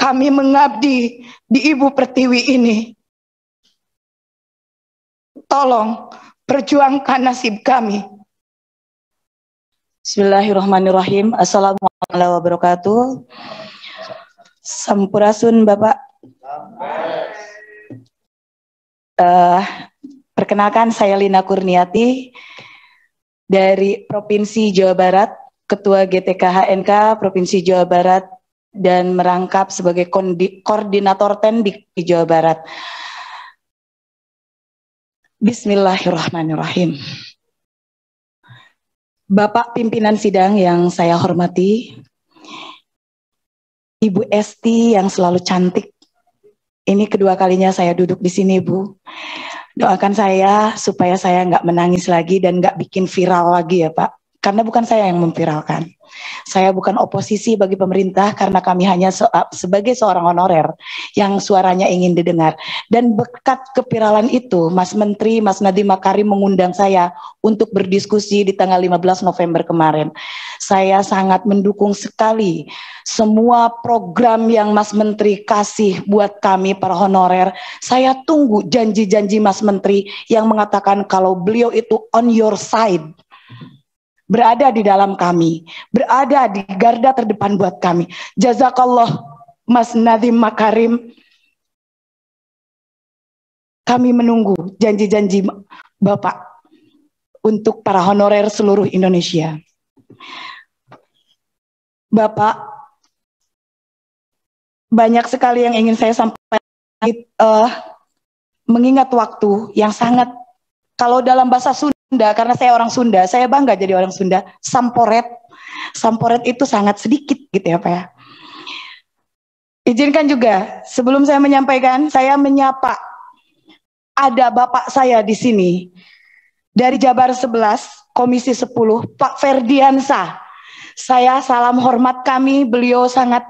kami mengabdi di Ibu Pertiwi ini. Tolong perjuangkan nasib kami. Bismillahirrahmanirrahim. Assalamualaikum warahmatullahi wabarakatuh. Sampurasun Bapak. Perkenalkan, saya Lina Kurniati dari Provinsi Jawa Barat, Ketua GTK HNK Provinsi Jawa Barat, dan merangkap sebagai koordinator Tendik di Jawa Barat. Bismillahirrahmanirrahim. Bapak pimpinan sidang yang saya hormati, Ibu Esti yang selalu cantik. Ini kedua kalinya saya duduk di sini, Bu. Doakan saya supaya saya nggak menangis lagi dan nggak bikin viral lagi ya, Pak. Karena bukan saya yang memviralkan. Saya bukan oposisi bagi pemerintah karena kami hanya sebagai seorang honorer yang suaranya ingin didengar. Dan berkat keviralan itu, Mas Menteri, Mas Nadiem Makarim mengundang saya untuk berdiskusi di tanggal 15 November kemarin. Saya sangat mendukung sekali semua program yang Mas Menteri kasih buat kami para honorer. Saya tunggu janji-janji Mas Menteri yang mengatakan kalau beliau itu on your side. Berada di dalam kami, berada di garda terdepan buat kami. Jazakallah Mas Nadiem Makarim. Kami menunggu janji-janji Bapak untuk para honorer seluruh Indonesia. Bapak, banyak sekali yang ingin saya sampaikan, mengingat waktu yang sangat, kalau dalam bahasa Sunda, karena saya orang Sunda, saya bangga jadi orang Sunda, samporet. Samporet itu sangat sedikit gitu ya Pak ya. Izinkan juga, sebelum saya menyampaikan, saya menyapa, ada Bapak saya di sini, dari Jabar 11, Komisi 10, Pak Ferdiansa. Saya salam hormat kami, beliau sangat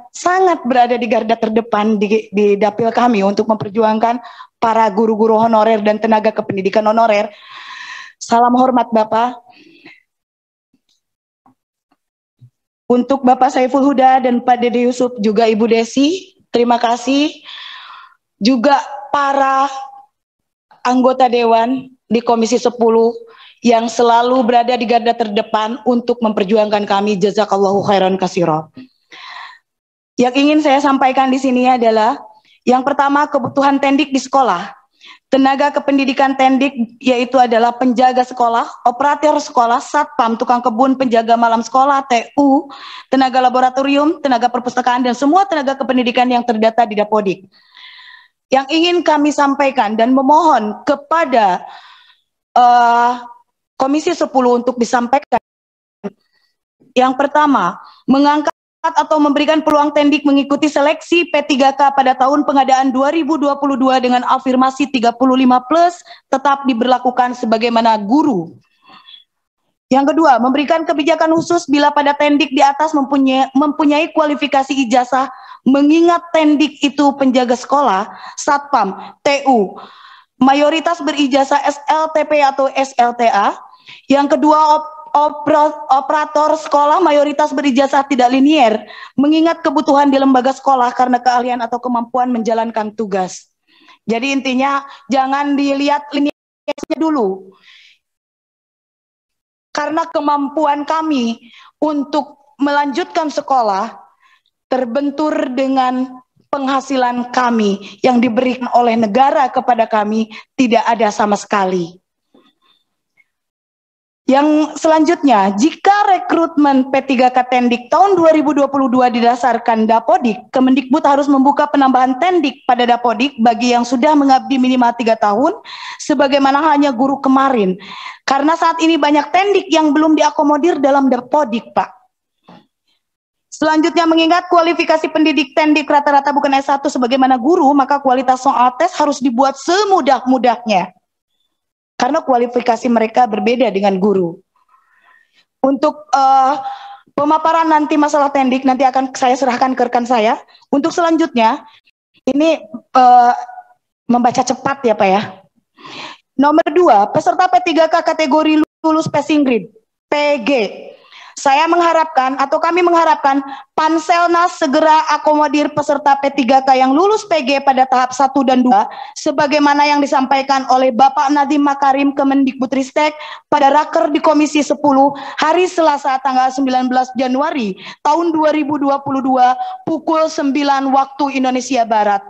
berada di garda terdepan di dapil kami untuk memperjuangkan para guru-guru honorer dan tenaga kependidikan honorer. Salam hormat Bapak. Untuk Bapak Saiful Huda dan Pak Dede Yusuf, juga Ibu Desi, terima kasih. Juga para anggota Dewan di Komisi 10 yang selalu berada di garda terdepan untuk memperjuangkan kami, jazakallahu khairan katsira. Yang ingin saya sampaikan di sini adalah yang pertama, kebutuhan tendik di sekolah. Tenaga kependidikan tendik yaitu adalah penjaga sekolah, operator sekolah, satpam, tukang kebun, penjaga malam sekolah, TU, tenaga laboratorium, tenaga perpustakaan, dan semua tenaga kependidikan yang terdata di Dapodik. Yang ingin kami sampaikan dan memohon kepada Komisi 10 untuk disampaikan. Yang pertama, mengangkat atau memberikan peluang tendik mengikuti seleksi P3K pada tahun pengadaan 2022 dengan afirmasi 35+ tetap diberlakukan sebagaimana guru. Yang kedua, memberikan kebijakan khusus bila pada tendik di atas mempunyai kualifikasi ijazah, mengingat tendik itu penjaga sekolah, satpam, TU, mayoritas berijazah SLTP atau SLTA. Yang kedua, operator sekolah mayoritas berijazah tidak linier, mengingat kebutuhan di lembaga sekolah karena keahlian atau kemampuan menjalankan tugas. Jadi intinya jangan dilihat linearnya dulu, karena kemampuan kami untuk melanjutkan sekolah terbentur dengan penghasilan kami yang diberikan oleh negara kepada kami tidak ada sama sekali. Yang selanjutnya, jika rekrutmen P3K Tendik tahun 2022 didasarkan Dapodik, Kemendikbud harus membuka penambahan Tendik pada Dapodik bagi yang sudah mengabdi minimal 3 tahun, sebagaimana halnya guru kemarin. Karena saat ini banyak Tendik yang belum diakomodir dalam Dapodik, Pak. Selanjutnya, mengingat kualifikasi pendidik Tendik rata-rata bukan S1 sebagaimana guru, maka kualitas soal tes harus dibuat semudah-mudahnya. Karena kualifikasi mereka berbeda dengan guru. Untuk pemaparan nanti masalah tendik, nanti akan saya serahkan ke rekan saya. Untuk selanjutnya, ini membaca cepat ya Pak ya. Nomor 2, peserta P3K kategori lulus passing grade, PG. Saya mengharapkan atau kami mengharapkan Panselnas segera akomodir peserta P3K yang lulus PG pada tahap 1 dan 2 sebagaimana yang disampaikan oleh Bapak Nadiem Makarim Kemendikbudristek pada raker di Komisi 10 hari Selasa tanggal 19 Januari tahun 2022 pukul 9 waktu Indonesia Barat.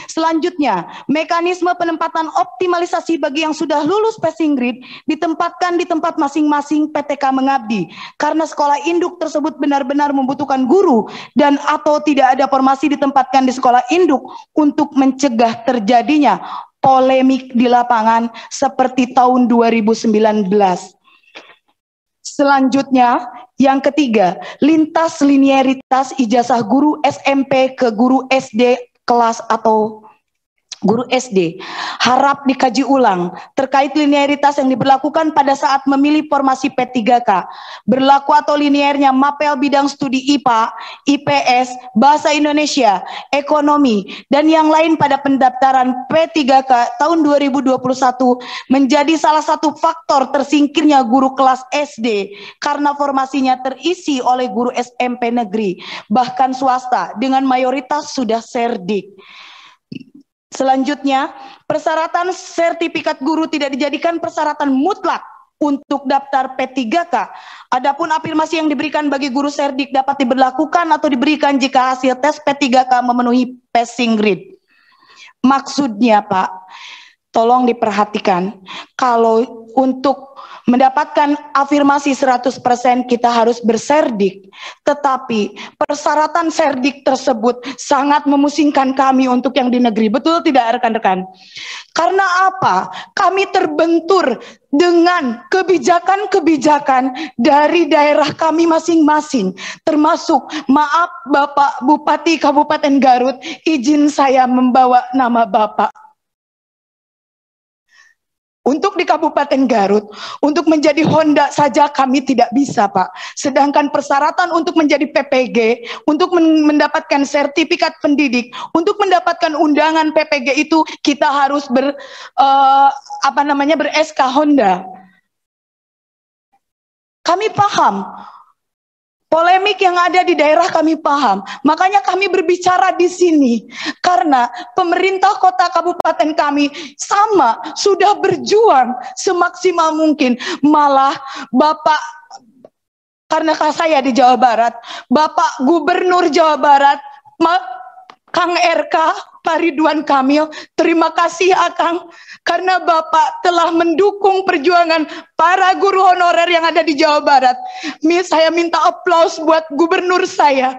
Selanjutnya, mekanisme penempatan optimalisasi bagi yang sudah lulus passing grade ditempatkan di tempat masing-masing PTK mengabdi karena sekolah induk tersebut benar-benar membutuhkan guru dan atau tidak ada formasi ditempatkan di sekolah induk untuk mencegah terjadinya polemik di lapangan seperti tahun 2019. Selanjutnya, yang ketiga, lintas linearitas ijazah guru SMP ke guru SD kelas atau guru SD harap dikaji ulang terkait linearitas yang diberlakukan pada saat memilih formasi P3K. Berlaku atau linearnya mapel bidang studi IPA, IPS, Bahasa Indonesia, Ekonomi, dan yang lain pada pendaftaran P3K tahun 2021 menjadi salah satu faktor tersingkirnya guru kelas SD karena formasinya terisi oleh guru SMP negeri, bahkan swasta dengan mayoritas sudah serdik. Selanjutnya, persyaratan sertifikat guru tidak dijadikan persyaratan mutlak untuk daftar P3K. Adapun afirmasi yang diberikan bagi guru serdik dapat diberlakukan atau diberikan jika hasil tes P3K memenuhi passing grade. Maksudnya, Pak, tolong diperhatikan, kalau untuk mendapatkan afirmasi 100% kita harus berserdik, tetapi persyaratan serdik tersebut sangat memusingkan kami untuk yang di negeri. Betul tidak rekan-rekan? Karena apa? Kami terbentur dengan kebijakan-kebijakan dari daerah kami masing-masing, termasuk, maaf Bapak Bupati Kabupaten Garut, izin saya membawa nama Bapak. Untuk di Kabupaten Garut, untuk menjadi Honda saja kami tidak bisa, Pak. Sedangkan persyaratan untuk menjadi PPG, untuk mendapatkan sertifikat pendidik, untuk mendapatkan undangan PPG itu kita harus ber-SK Honda. Kami paham. Polemik yang ada di daerah kami paham, makanya kami berbicara di sini karena pemerintah kota kabupaten kami sama sudah berjuang semaksimal mungkin. Malah Bapak, karena saya di Jawa Barat, Bapak Gubernur Jawa Barat, Kang RK, Pak Ridwan Kamil, terima kasih Akang karena Bapak telah mendukung perjuangan para guru honorer yang ada di Jawa Barat. Saya minta aplaus buat gubernur saya.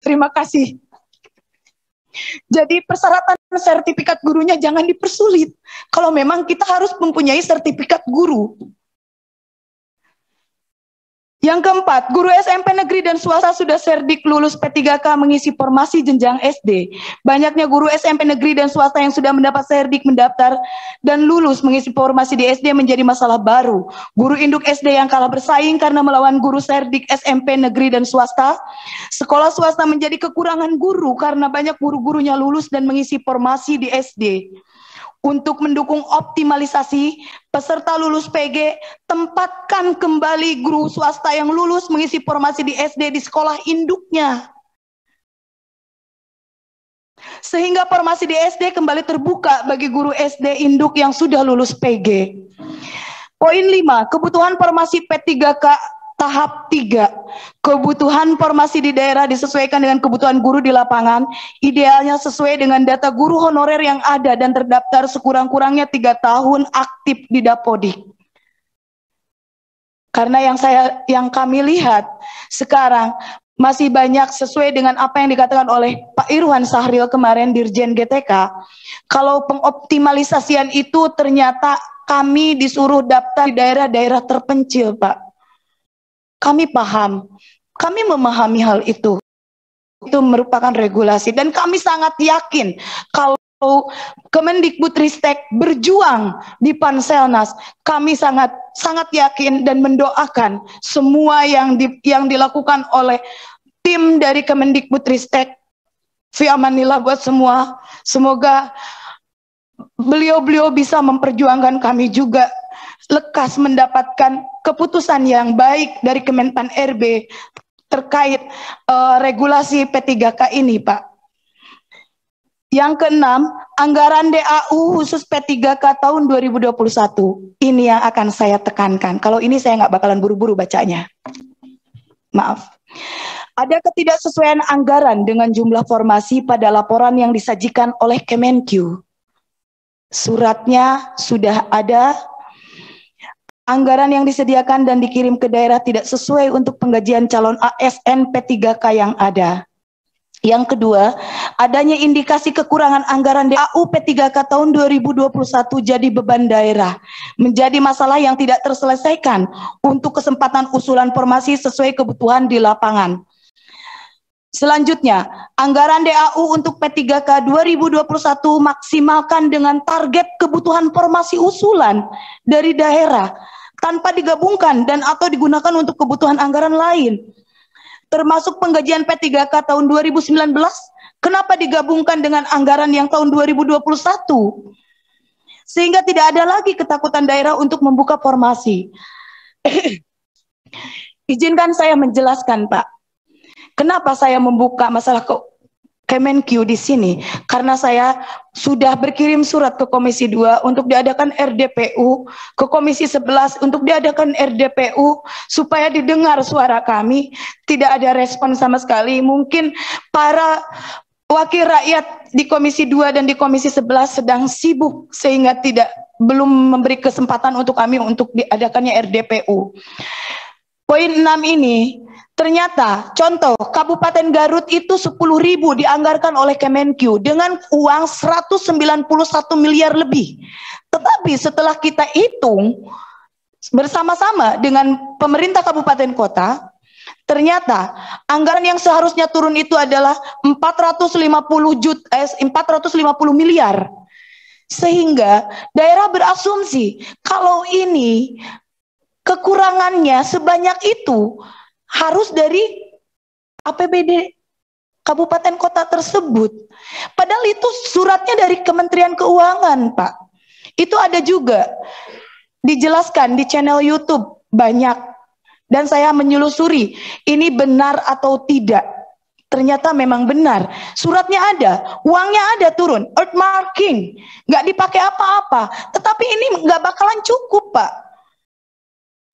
Terima kasih. Jadi persyaratan sertifikat gurunya jangan dipersulit. Kalau memang kita harus mempunyai sertifikat guru. Yang keempat, guru SMP negeri dan swasta sudah serdik lulus P3K mengisi formasi jenjang SD. Banyaknya guru SMP negeri dan swasta yang sudah mendapat serdik mendaftar dan lulus mengisi formasi di SD menjadi masalah baru. Guru induk SD yang kalah bersaing karena melawan guru serdik SMP negeri dan swasta. Sekolah swasta menjadi kekurangan guru karena banyak guru-gurunya lulus dan mengisi formasi di SD. Untuk mendukung optimalisasi peserta lulus PG, tempatkan kembali guru swasta yang lulus mengisi formasi di SD di sekolah induknya. Sehingga formasi di SD kembali terbuka bagi guru SD induk yang sudah lulus PG. Poin 5, kebutuhan formasi P3K tahap 3. Kebutuhan formasi di daerah disesuaikan dengan kebutuhan guru di lapangan, idealnya sesuai dengan data guru honorer yang ada dan terdaftar sekurang-kurangnya 3 tahun aktif di Dapodik. Karena yang kami lihat sekarang masih banyak sesuai dengan apa yang dikatakan oleh Pak Irwan Sahril kemarin Dirjen GTK, kalau pengoptimalisasian itu ternyata kami disuruh daftar di daerah-daerah terpencil, Pak. Kami paham, kami memahami hal itu. Itu merupakan regulasi dan kami sangat yakin kalau Kemendikbudristek berjuang di Panselnas, kami sangat yakin dan mendoakan semua yang dilakukan oleh tim dari Kemendikbudristek. Fi amanillah buat semua. Semoga beliau-beliau bisa memperjuangkan kami juga lekas mendapatkan keputusan yang baik dari Kemenpan RB terkait regulasi P3K ini, Pak. Yang keenam, anggaran DAU khusus P3K tahun 2021. Ini yang akan saya tekankan. Kalau ini saya nggak bakalan buru-buru bacanya. Maaf. Ada ketidaksesuaian anggaran dengan jumlah formasi pada laporan yang disajikan oleh Kemenq. Suratnya sudah ada. Anggaran yang disediakan dan dikirim ke daerah tidak sesuai untuk penggajian calon ASN P3K yang ada. Yang kedua, adanya indikasi kekurangan anggaran DAU P3K tahun 2021 jadi beban daerah, menjadi masalah yang tidak terselesaikan untuk kesempatan usulan formasi sesuai kebutuhan di lapangan. Selanjutnya, anggaran DAU untuk P3K 2021 maksimalkan dengan target kebutuhan formasi usulan dari daerah tanpa digabungkan dan atau digunakan untuk kebutuhan anggaran lain. Termasuk penggajian P3K tahun 2019, kenapa digabungkan dengan anggaran yang tahun 2021? Sehingga tidak ada lagi ketakutan daerah untuk membuka formasi. Izinkan saya menjelaskan, Pak. Kenapa saya membuka masalah Kemenq di sini? Karena saya sudah berkirim surat ke Komisi 2 untuk diadakan RDPU, ke Komisi 11 untuk diadakan RDPU, supaya didengar suara kami. Tidak ada respon sama sekali. Mungkin para wakil rakyat di Komisi 2 dan di Komisi 11 sedang sibuk sehingga belum memberi kesempatan untuk kami untuk diadakannya RDPU. Poin 6 ini, ternyata contoh Kabupaten Garut itu 10.000 dianggarkan oleh Kemenq dengan uang 191 miliar lebih. Tetapi setelah kita hitung bersama-sama dengan pemerintah kabupaten kota, ternyata anggaran yang seharusnya turun itu adalah 450 miliar. Sehingga daerah berasumsi kalau ini kekurangannya sebanyak itu harus dari APBD kabupaten kota tersebut. Padahal itu suratnya dari Kementerian Keuangan, Pak. Itu ada juga dijelaskan di channel YouTube banyak. Dan saya menyelusuri ini benar atau tidak. Ternyata memang benar. Suratnya ada, uangnya ada turun, earth marking, nggak dipakai apa-apa. Tetapi ini nggak bakalan cukup, Pak.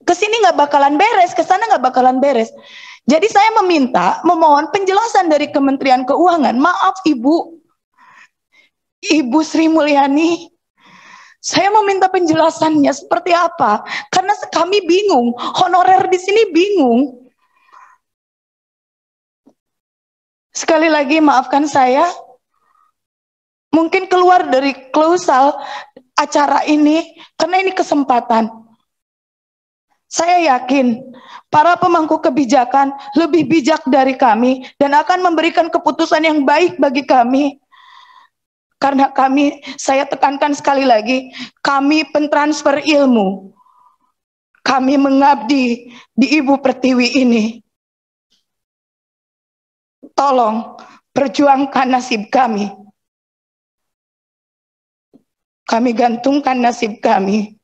Kesini nggak bakalan beres, kesana nggak bakalan beres. Jadi saya memohon penjelasan dari Kementerian Keuangan. Maaf Ibu Sri Mulyani, saya meminta penjelasannya seperti apa? Karena kami bingung, honorer di sini bingung. Sekali lagi maafkan saya, mungkin keluar dari klausal acara ini karena ini kesempatan. Saya yakin para pemangku kebijakan lebih bijak dari kami dan akan memberikan keputusan yang baik bagi kami. Karena saya tekankan sekali lagi, kami pentransfer ilmu. Kami mengabdi di Ibu Pertiwi ini. Tolong perjuangkan nasib kami. Kami gantungkan nasib kami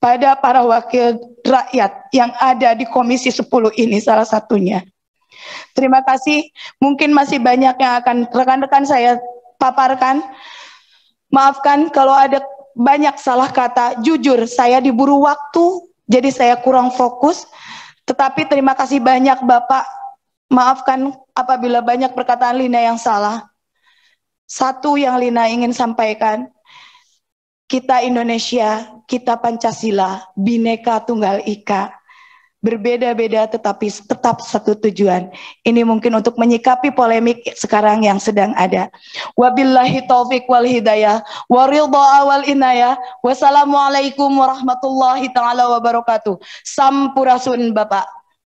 pada para wakil rakyat yang ada di Komisi 10 ini salah satunya. Terima kasih. Mungkin masih banyak yang akan rekan-rekan saya paparkan. Maafkan kalau ada banyak salah kata. Jujur, saya diburu waktu, jadi saya kurang fokus. Tetapi terima kasih banyak Bapak. Maafkan apabila banyak perkataan Lina yang salah. Satu yang Lina ingin sampaikan, kita Indonesia, kita Pancasila, Bhinneka Tunggal Ika. Berbeda-beda tetapi tetap satu tujuan. Ini mungkin untuk menyikapi polemik sekarang yang sedang ada. Wabillahi taufik wal hidayah, waridha wal inayah. Wassalamualaikum warahmatullahi taala wabarakatuh. Sampurasun Bapak.